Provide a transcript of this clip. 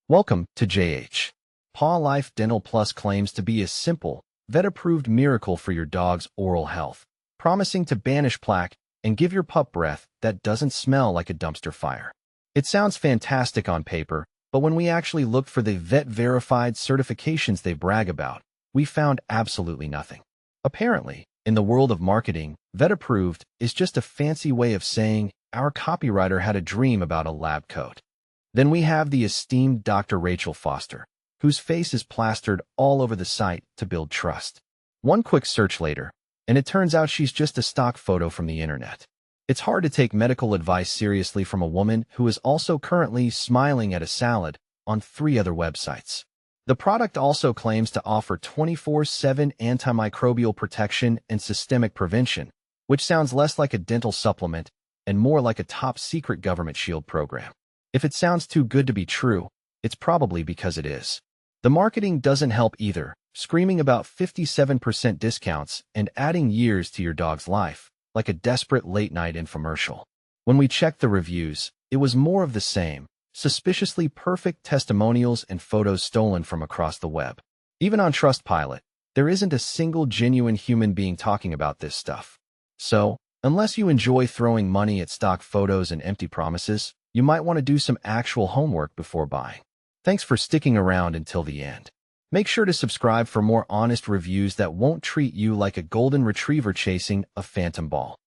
Welcome to JH. PawLife Dental Plus claims to be a simple, vet-approved miracle for your dog's oral health, promising to banish plaque and give your pup breath that doesn't smell like a dumpster fire. It sounds fantastic on paper, but when we actually looked for the vet-verified certifications they brag about, we found absolutely nothing. Apparently, in the world of marketing, vet-approved is just a fancy way of saying our copywriter had a dream about a lab coat. Then we have the esteemed Dr. Rachel Foster, whose face is plastered all over the site to build trust. One quick search later, and it turns out she's just a stock photo from the internet. It's hard to take medical advice seriously from a woman who is also currently smiling at a salad on 3 other websites. The product also claims to offer 24/7 antimicrobial protection and systemic prevention, which sounds less like a dental supplement and more like a top-secret government shield program. If it sounds too good to be true, it's probably because it is. The marketing doesn't help either, screaming about 57% discounts and adding years to your dog's life, like a desperate late-night infomercial. When we checked the reviews, it was more of the same, suspiciously perfect testimonials and photos stolen from across the web. Even on Trustpilot, there isn't a single genuine human being talking about this stuff. So, unless you enjoy throwing money at stock photos and empty promises, you might want to do some actual homework before buying. Thanks for sticking around until the end. Make sure to subscribe for more honest reviews that won't treat you like a golden retriever chasing a phantom ball.